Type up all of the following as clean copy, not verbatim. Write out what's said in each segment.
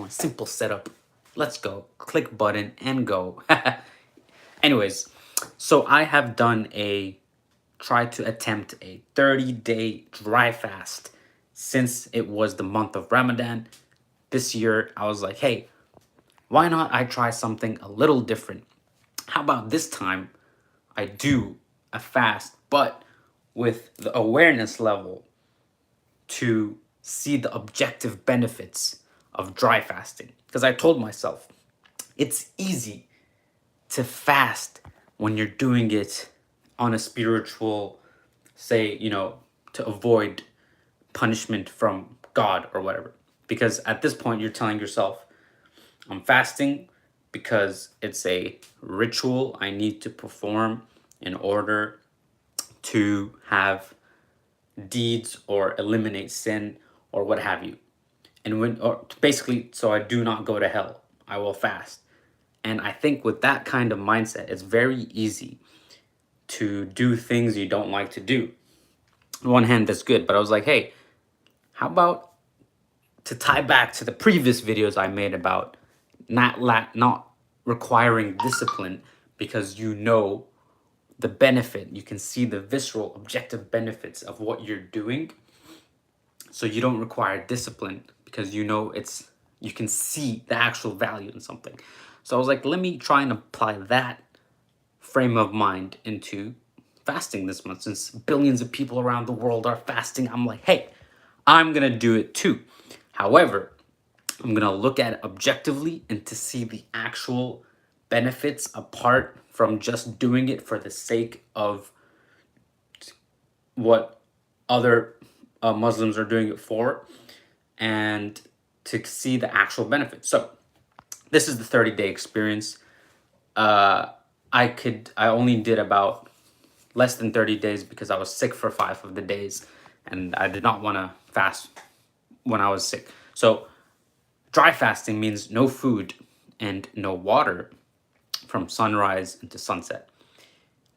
Simple setup. Let's go. Click button and go. Anyways, so I have tried to attempt a 30-day dry fast since it was the month of Ramadan. This year, I was like, hey, why not I try something a little different? How about this time I do a fast, but with the awareness level to see the objective benefits of dry fasting? Because I told myself it's easy to fast when you're doing it on a spiritual, say, to avoid punishment from God or whatever. Because at this point, you're telling yourself, I'm fasting because it's a ritual I need to perform in order to have deeds or eliminate sin or what have you. And or basically, so I do not go to hell, I will fast. And I think with that kind of mindset, it's very easy to do things you don't like to do. On one hand, that's good, but I was like, hey, how about to tie back to the previous videos I made about not requiring discipline because you know the benefit, you can see the visceral, objective benefits of what you're doing. So you don't require discipline because you can see the actual value in something. So I was like, let me try and apply that frame of mind into fasting this month. Since billions of people around the world are fasting, I'm like, hey, I'm gonna do it too. However, I'm gonna look at it objectively and to see the actual benefits apart from just doing it for the sake of what other Muslims are doing it for, and to see the actual benefits. So this is the 30-day experience. I only did about less than 30 days because I was sick for 5 of the days and I did not want to fast when I was sick. So dry fasting means no food and no water from sunrise into sunset.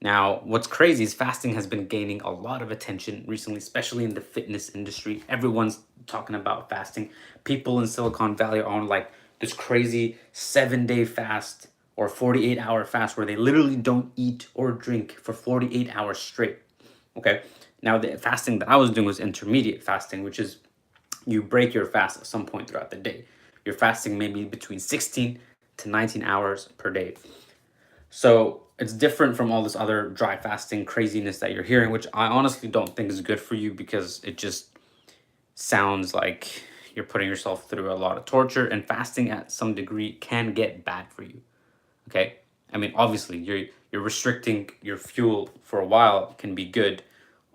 Now, what's crazy is fasting has been gaining a lot of attention recently, especially in the fitness industry. Everyone's talking about fasting. People in Silicon Valley are on like this crazy 7-day fast or 48-hour fast where they literally don't eat or drink for 48 hours straight. Okay. Now, the fasting that I was doing was intermediate fasting, which is you break your fast at some point throughout the day. Your fasting may be between 16 to 19 hours per day. So it's different from all this other dry fasting craziness that you're hearing, which I honestly don't think is good for you because it just sounds like you're putting yourself through a lot of torture, and fasting at some degree can get bad for you. Okay? I mean, obviously, you're restricting your fuel for a while can be good.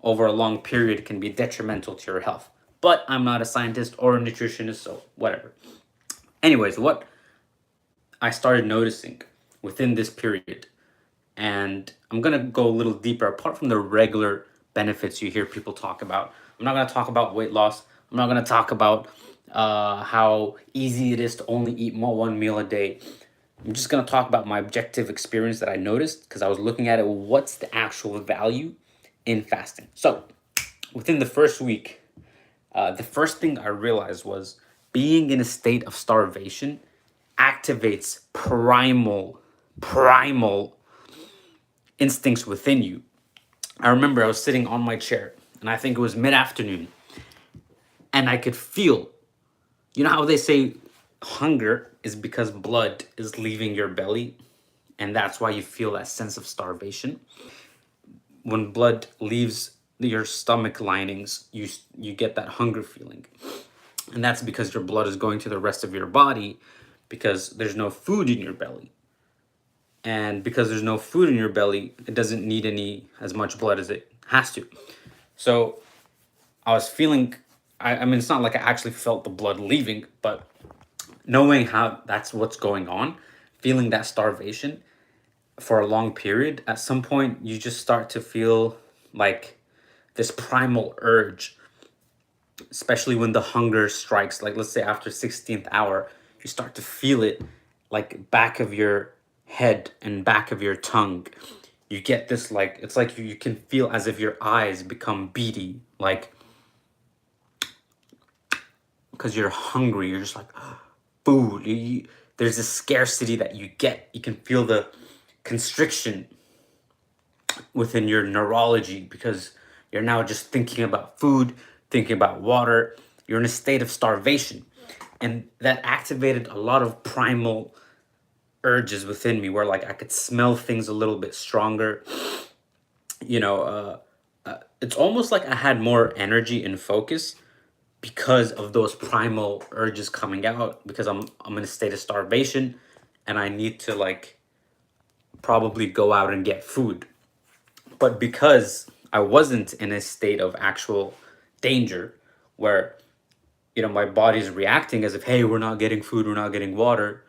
Over a long period can be detrimental to your health. But I'm not a scientist or a nutritionist, so whatever. Anyways, what I started noticing within this period, and I'm going to go a little deeper apart from the regular benefits you hear people talk about. I'm not going to talk about weight loss. I'm not going to talk about how easy it is to only eat one meal a day. I'm just going to talk about my objective experience that I noticed because I was looking at it. What's the actual value in fasting? So within the first week, the first thing I realized was being in a state of starvation activates primal instincts within you. I remember I was sitting on my chair and I think it was mid-afternoon and I could feel, you know how they say hunger is because blood is leaving your belly and that's why you feel that sense of starvation. When blood leaves your stomach linings, you get that hunger feeling. And that's because your blood is going to the rest of your body because there's no food in your belly. And because there's no food in your belly, it doesn't need as much blood as it has to. So I was feeling, I mean, it's not like I actually felt the blood leaving, but knowing how that's what's going on, feeling that starvation for a long period, at some point you just start to feel like this primal urge, especially when the hunger strikes. Like let's say after 16th hour, you start to feel it like back of your head and back of your tongue. You get this like, it's like you can feel as if your eyes become beady, like because you're hungry. You're just like food. There's a scarcity that you get. You can feel the constriction within your neurology because you're now just thinking about food, thinking about water. You're in a state of starvation. And that activated a lot of primal urges within me where like I could smell things a little bit stronger. You know, it's almost like I had more energy and focus because of those primal urges coming out because I'm in a state of starvation and I need to like probably go out and get food. But because I wasn't in a state of actual danger where my body's reacting as if, hey, we're not getting food, we're not getting water,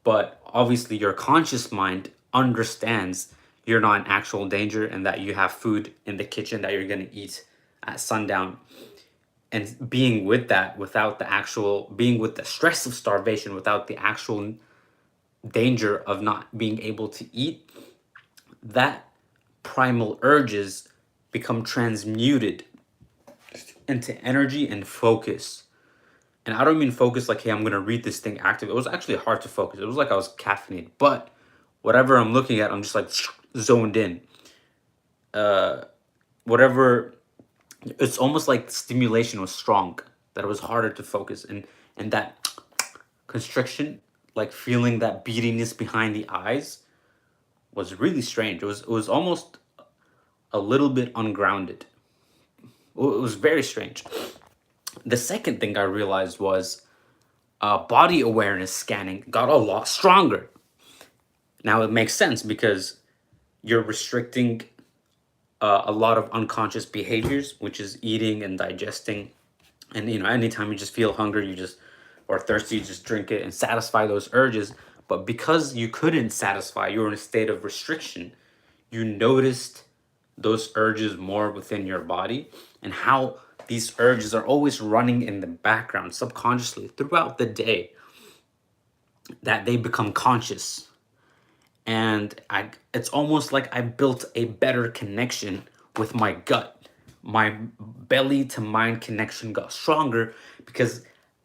but obviously your conscious mind understands you're not in actual danger and that you have food in the kitchen that you're going to eat at sundown. And being with that without the actual being with the stress of starvation without the actual danger of not being able to eat, that primal urges become transmuted into energy and focus. And I don't mean focus like, hey, I'm gonna read this thing active. It was actually hard to focus. It was like I was caffeinated, but whatever I'm looking at, I'm just like zoned in. Whatever, it's almost like stimulation was strong, that it was harder to focus, and that constriction, like feeling that beatiness behind the eyes, was really strange. It was almost a little bit ungrounded. It was very strange. The second thing I realized was body awareness scanning got a lot stronger. Now it makes sense because you're restricting a lot of unconscious behaviors, which is eating and digesting. And anytime you just feel hunger, you just or thirsty, you just drink it and satisfy those urges. But because you couldn't satisfy, you were in a state of restriction. You noticed those urges more within your body and how these urges are always running in the background subconsciously throughout the day, that they become conscious. And it's almost like I built a better connection with my gut. My belly to mind connection got stronger because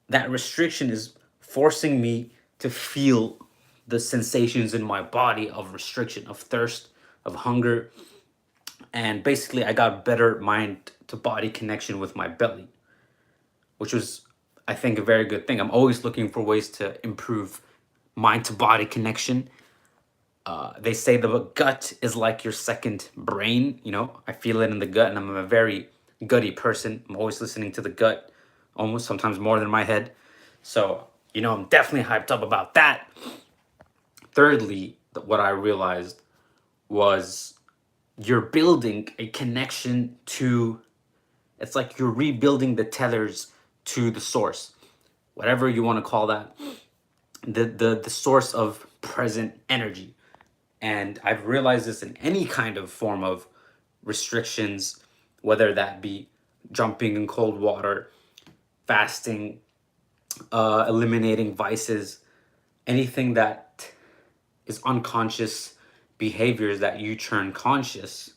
that restriction is forcing me to feel the sensations in my body of restriction, of thirst, of hunger. And basically, I got better mind to body connection with my belly, which was, I think, a very good thing. I'm always looking for ways to improve mind to body connection. They say the gut is like your second brain. I feel it in the gut, and I'm a very gutty person. I'm always listening to the gut, almost sometimes more than my head. So, I'm definitely hyped up about that. Thirdly, what I realized was you're building a connection to, it's like you're rebuilding the tethers to the source, whatever you want to call that, the source of present energy. And I've realized this in any kind of form of restrictions, whether that be jumping in cold water, fasting, eliminating vices, anything that is unconscious behaviors that you turn conscious.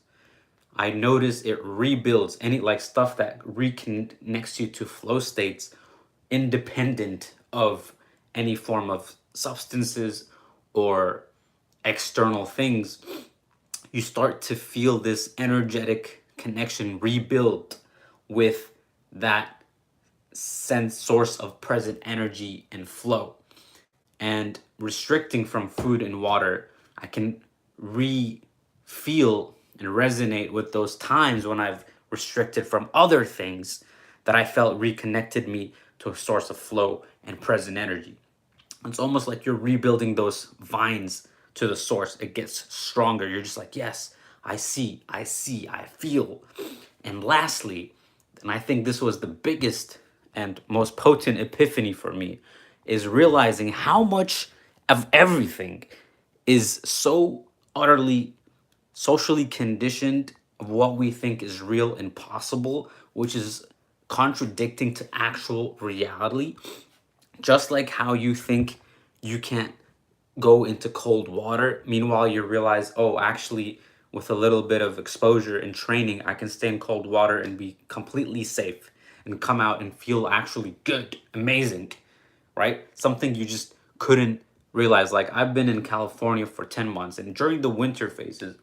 I notice it rebuilds any like stuff that reconnects you to flow states independent of any form of substances or external things. You start to feel this energetic connection rebuild with that source of present energy and flow. And restricting from food and water, I can feel and resonate with those times when I've restricted from other things that I felt reconnected me to a source of flow and present energy. It's almost like you're rebuilding those vines to the source. It gets stronger. You're just like, yes, I see, I feel. And lastly, and I think this was the biggest and most potent epiphany for me, is realizing how much of everything is so utterly socially conditioned of what we think is real and possible, which is contradicting to actual reality. Just like how you think you can't go into cold water, meanwhile you realize, oh, actually, with a little bit of exposure and training, I can stay in cold water and be completely safe and come out and feel actually good, amazing. right? Something you just couldn't realize. Like, I've been in California for 10 months, and during the winter phases,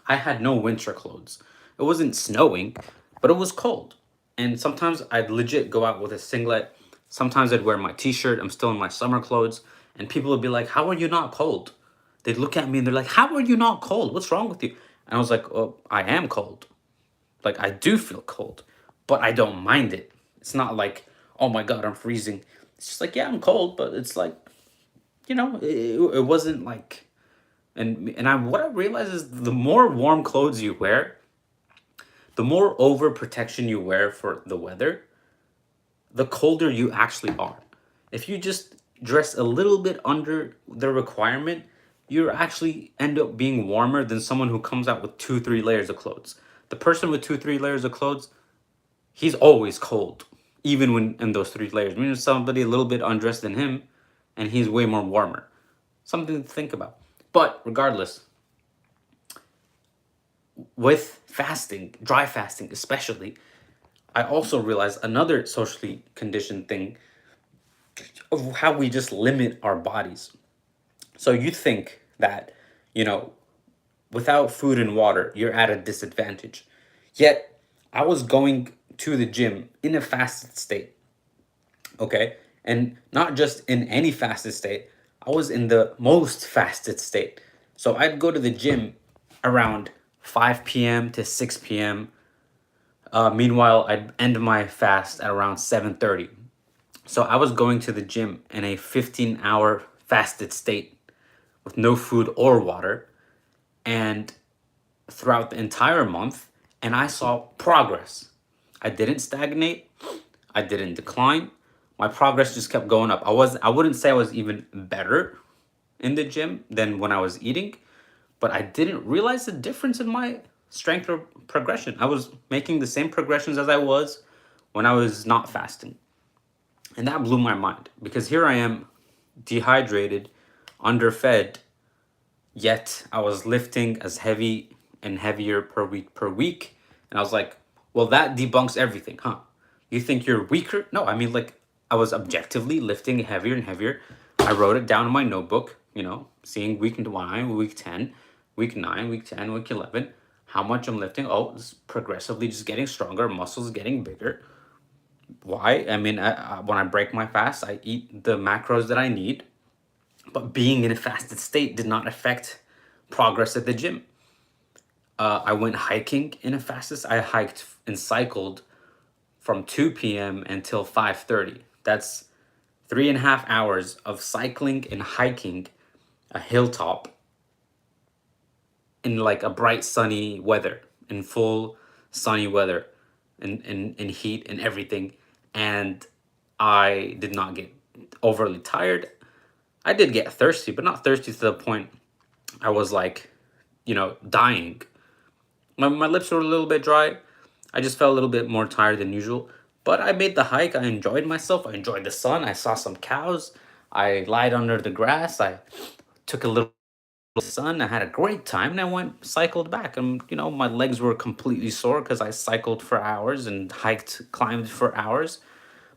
I had no winter clothes. It wasn't snowing, but it was cold. And sometimes I'd legit go out with a singlet. Sometimes I'd wear my t-shirt. I'm still in my summer clothes. And people would be like, "How are you not cold?" They'd look at me and they're like, "How are you not cold? What's wrong with you?" And I was like, "Oh, I am cold. Like, I do feel cold, but I don't mind it. It's not like, oh my God, I'm freezing." It's just like, yeah, I'm cold, but it's like, it wasn't like, what I realized is the more warm clothes you wear, the more over protection you wear for the weather, the colder you actually are. If you just dress a little bit under the requirement, you actually end up being warmer than someone who comes out with 2, 3 layers of clothes. The person with 2, 3 layers of clothes, he's always cold, even when in those 3 layers. Meaning somebody a little bit undressed than him, and he's way more warmer. Something to think about. But regardless, with fasting, dry fasting especially, I also realized another socially conditioned thing of how we just limit our bodies. So you think that, you know, without food and water, you're at a disadvantage. Yet, I was going to the gym in a fasted state, okay? And not just in any fasted state, I was in the most fasted state. So I'd go to the gym around 5 p.m. to 6 p.m. Meanwhile, I'd end my fast at around 7:30. So I was going to the gym in a 15-hour fasted state with no food or water, and throughout the entire month, and I saw progress. I didn't stagnate. I didn't decline. My progress just kept going up. I wouldn't say I was even better in the gym than when I was eating, but I didn't realize the difference in my strength or progression. I was making the same progressions as I was when I was not fasting. And that blew my mind because here I am, dehydrated, underfed, yet I was lifting as heavy and heavier per week. And I was like, well, that debunks everything, huh? You think you're weaker? No, I mean, like, I was objectively lifting heavier and heavier. I wrote it down in my notebook, seeing week 9, week 10, week 9, week 10, week 11, how much I'm lifting. Oh, it's progressively just getting stronger, muscles getting bigger. Why? I mean, when I break my fast, I eat the macros that I need. But being in a fasted state did not affect progress at the gym. I went hiking in a fastest. I hiked and cycled from 2 p.m. until 5:30. That's 3.5 hours of cycling and hiking a hilltop in like a bright sunny weather, in full sunny weather, and heat and everything. And I did not get overly tired. I did get thirsty, but not thirsty to the point I was like, dying. My lips were a little bit dry. I just felt a little bit more tired than usual. But I made the hike. I enjoyed myself. I enjoyed the sun. I saw some cows. I lied under the grass. I took a little sun. I had a great time, and I cycled back. And my legs were completely sore because I cycled for hours and climbed for hours.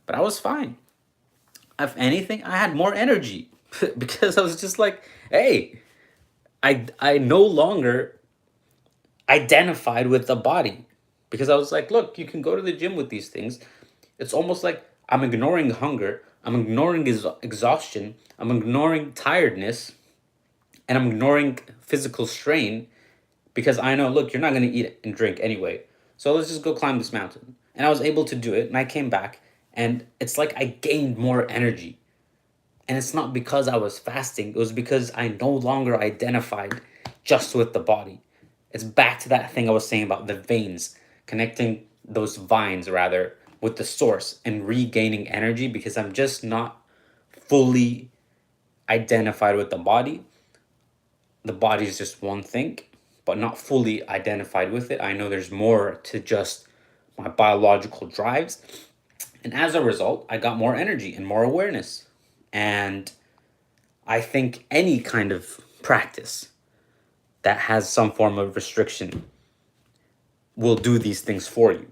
But I was fine. If anything, I had more energy because I was just like, hey, I no longer identified with the body because I was like, look, you can go to the gym with these things. It's almost like I'm ignoring hunger, I'm ignoring exhaustion, I'm ignoring tiredness, and I'm ignoring physical strain because I know, look, you're not going to eat and drink anyway. So let's just go climb this mountain. And I was able to do it, and I came back, and it's like I gained more energy. And it's not because I was fasting, it was because I no longer identified just with the body. It's back to that thing I was saying about the veins, connecting those vines rather with the source and regaining energy because I'm just not fully identified with the body. The body is just one thing, but not fully identified with it. I know there's more to just my biological drives. And as a result, I got more energy and more awareness. And I think any kind of practice that has some form of restriction will do these things for you.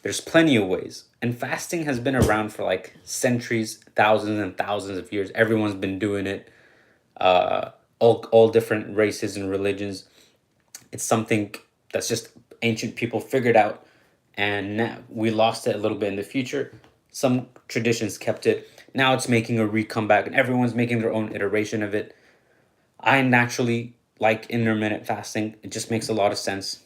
There's plenty of ways. And fasting has been around for like centuries, thousands and thousands of years. Everyone's been doing it. All different races and religions. It's something that's just ancient people figured out, and now we lost it a little bit in the future. Some traditions kept it. Now it's making a comeback, and everyone's making their own iteration of it. I naturally like intermittent fasting. It just makes a lot of sense.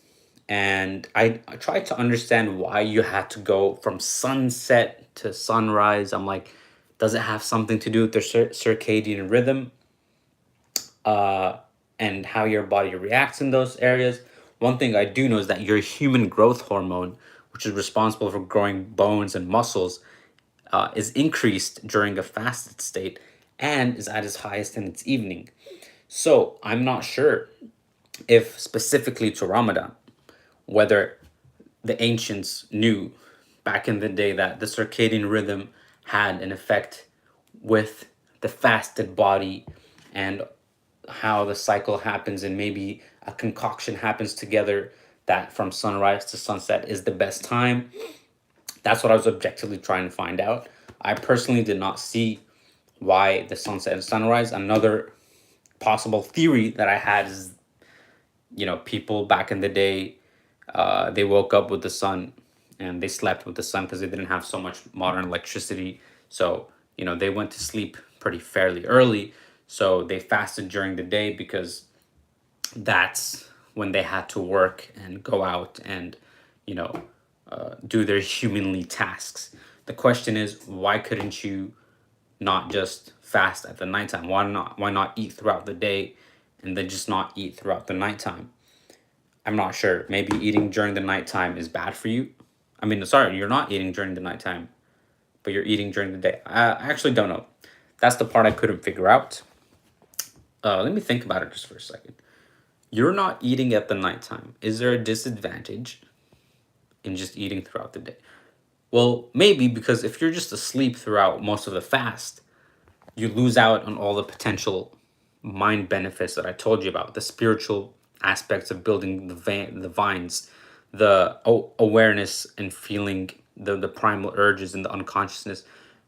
And I tried to understand why you had to go from sunset to sunrise. I'm like, does it have something to do with the circadian rhythm, and how your body reacts in those areas? One thing I do know is that your human growth hormone, which is responsible for growing bones and muscles, is increased during a fasted state and is at its highest in its evening. So I'm not sure if specifically to Ramadan, whether the ancients knew back in the day that the circadian rhythm had an effect with the fasted body, and how the cycle happens, and maybe a concoction happens together that from sunrise to sunset is the best time. That's what I was objectively trying to find out. I personally did not see why the sunset and sunrise. Another possible theory that I had is, people back in the day, they woke up with the sun and they slept with the sun because they didn't have so much modern electricity. So, they went to sleep pretty fairly early. So they fasted during the day because that's when they had to work and go out and, you know, do their humanly tasks. The question is, why couldn't you not just fast at the nighttime? Why not eat throughout the day and then just not eat throughout the nighttime? I'm not sure. Maybe eating during the nighttime is bad for you. I mean, sorry, you're not eating during the nighttime, but you're eating during the day. I actually don't know. That's the part I couldn't figure out. Let me think about it just for a second. You're not eating at the nighttime. Is there a disadvantage in just eating throughout the day? Well, maybe, because if you're just asleep throughout most of the fast, you lose out on all the potential mind benefits that I told you about, the spiritual aspects of building the vines, the awareness and feeling the primal urges and the unconsciousness.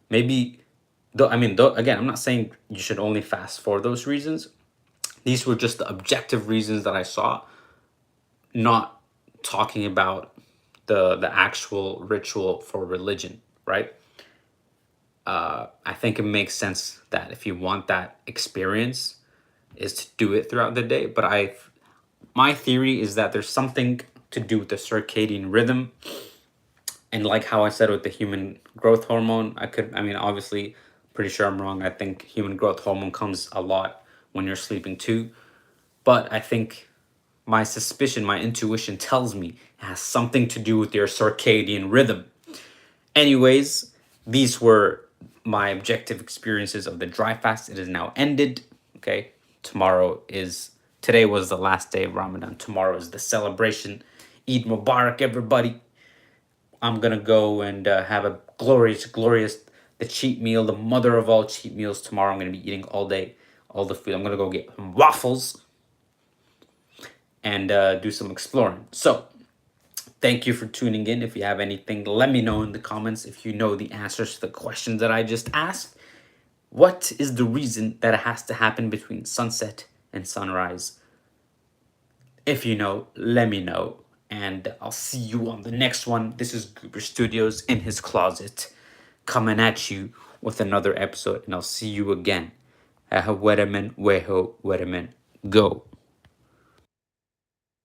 Maybe, though, I mean, though, again, I'm not saying you should only fast for those reasons. These were just the objective reasons that I saw, not talking about the actual ritual for religion, right? I think it makes sense that if you want that experience, is to do it throughout the day. But my theory is that there's something to do with the circadian rhythm, and like how I said with the human growth hormone, I mean, obviously, pretty sure I'm wrong. I think human growth hormone comes a lot when you're sleeping too. But I think my suspicion, my intuition tells me it has something to do with your circadian rhythm. Anyways, these were my objective experiences of the dry fast. It is now ended. Okay. Today was the last day of Ramadan. Tomorrow is the celebration. Eid Mubarak, everybody. I'm going to go and have a glorious, the cheat meal, the mother of all cheat meals tomorrow. I'm going to be eating all day, all the food. I'm going to go get some waffles and do some exploring. So, thank you for tuning in. If you have anything, let me know in the comments. If you know the answers to the questions that I just asked, what is the reason that it has to happen between sunset and sunrise? If you know, let me know. And I'll see you on the next one. This is Goober Studios in his closet, coming at you with another episode. And I'll see you again. Weatherman, Weho, Weatherman, go.